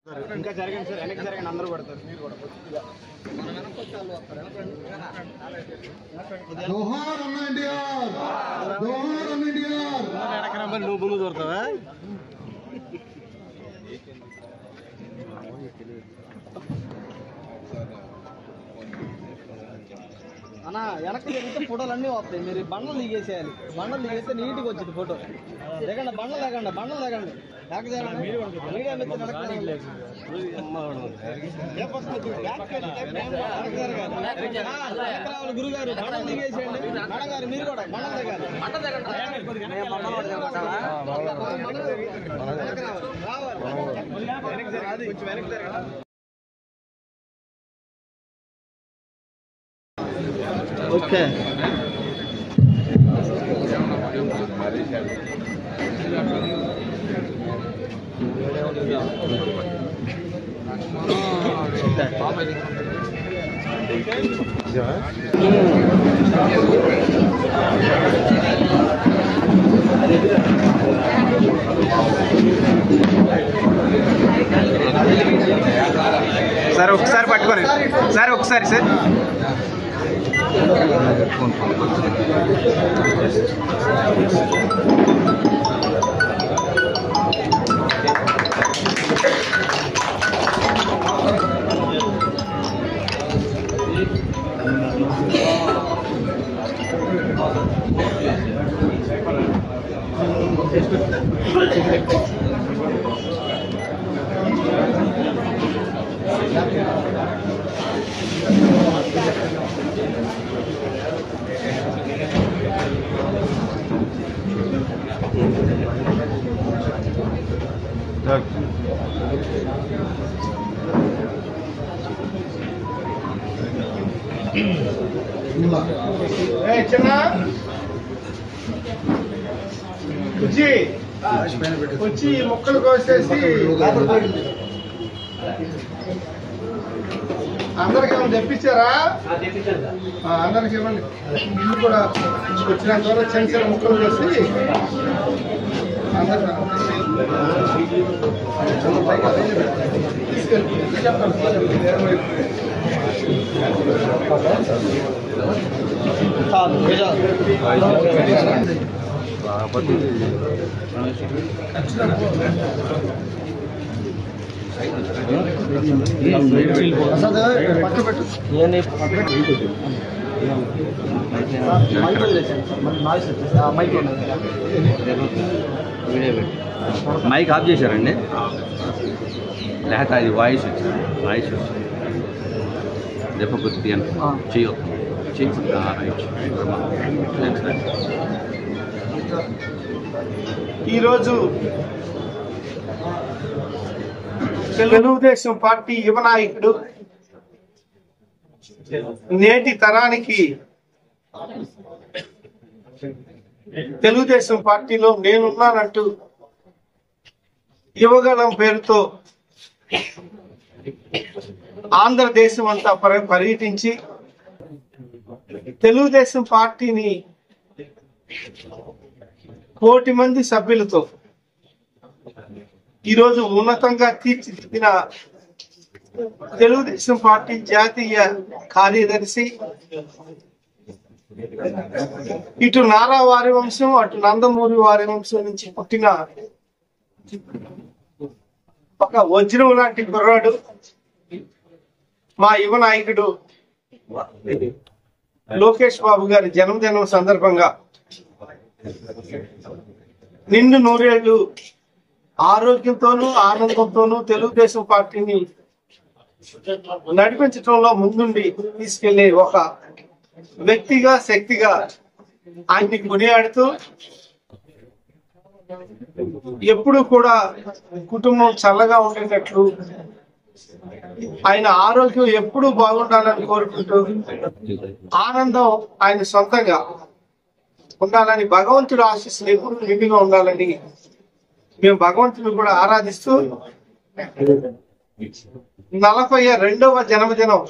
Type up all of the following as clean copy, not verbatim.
ఇంకా జరగండి సార్, వెనక్కి జరగండి, అందరూ పడతారు. మీరు కూడా నువ్వు ముందు దొరుకుతావా? అన్నా వెనక్కి జరిగితే ఫోటోలు అన్నీ వస్తాయి. మీరు బండలు దిగేసేయాలి. బండలు దిగేస్తే నీట్గా వచ్చింది ఫోటో. దిగండి, బండలు దిగండి, బండలు దిగండి. గురుగారు బండలు దిగేసేయండి. మేడం గారు మీరు కూడా బండలు దిగాలి. కొంచెం వెనక్కి జరగాలి. ఓకే సార్ ఒకసారి పట్టుకోండి సార్, ఒకసారి సార్. చిన్న వచ్చి మొక్కలు కోసేసి అందరికి ఏమైనా తెప్పించారా? అందరికి ఇవ్వండి. ఇల్లు కూడా వచ్చినంత వరకు చిన్న చిన్న మొక్కలు కోసి అందరికి మైక్ ఆఫ్ చేశారండి, లేక అది వాయిస్ వచ్చింది. దెబ్బ కొద్దిగా చేయొద్దు. ఈరోజు తెలుగుదేశం పార్టీ యువ నాయకుడు, నేటి తరానికి తెలుగుదేశం పార్టీలో నేనున్నానంటూ యువగళం పేరుతో ఆంధ్రదేశం అంతా పర్యటించి తెలుగుదేశం పార్టీని 1 కోటి మంది సభ్యులతో ఈరోజు ఉన్నతంగా తీర్చిదిద్దిన తెలుగుదేశం పార్టీ జాతీయ కార్యదర్శి, ఇటు నారా వారి వంశం అటు నందమూరి వారి వంశం నుంచి పుట్టిన ఒక వజ్రం లాంటి కుర్రాడు, మా యువ నాయకుడు లోకేష్ బాబు గారి జన్మదినం సందర్భంగా నిండు 100 ఏళ్ళు ఆరోగ్యంతోనూ ఆనందంతోనూ తెలుగుదేశం పార్టీని నడిపించడంలో ముందుండి తీసుకెళ్లే ఒక వ్యక్తిగా, శక్తిగా ఆయన్ని కొనియాడుతూ ఎప్పుడు కూడా కుటుంబం చల్లగా ఉండేటట్లు, ఆయన ఆరోగ్యం ఎప్పుడు బాగుండాలని కోరుకుంటూ ఆనందం ఆయన సొంతంగా ఉండాలని, భగవంతుడు ఆశీస్సులు ఎప్పుడు నిండుగా ఉండాలని మేము భగవంతుని కూడా ఆరాధిస్తూ 42వ జన్మదినం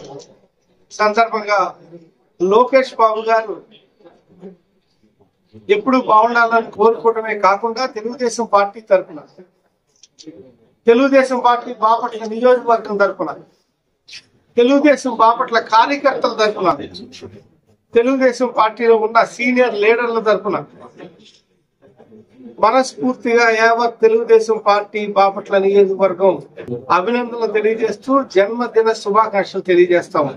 సందర్భంగా లోకేష్ బాబు గారు ఎప్పుడు బాగుండాలని కోరుకోవడమే కాకుండా తెలుగుదేశం పార్టీ తరఫున తెలుగుదేశం పార్టీ బాపట్ల నియోజకవర్గం తరఫున, తెలుగుదేశం బాపట్ల కార్యకర్తల తరఫున, తెలుగుదేశం పార్టీలో ఉన్న సీనియర్ లీడర్ల తరఫున మనస్ఫూర్తిగా యావత్ తెలుగుదేశం పార్టీ బాపట్ల నియోజకవర్గం అభినందనలు తెలియజేస్తూ జన్మదిన శుభాకాంక్షలు తెలియజేస్తాము.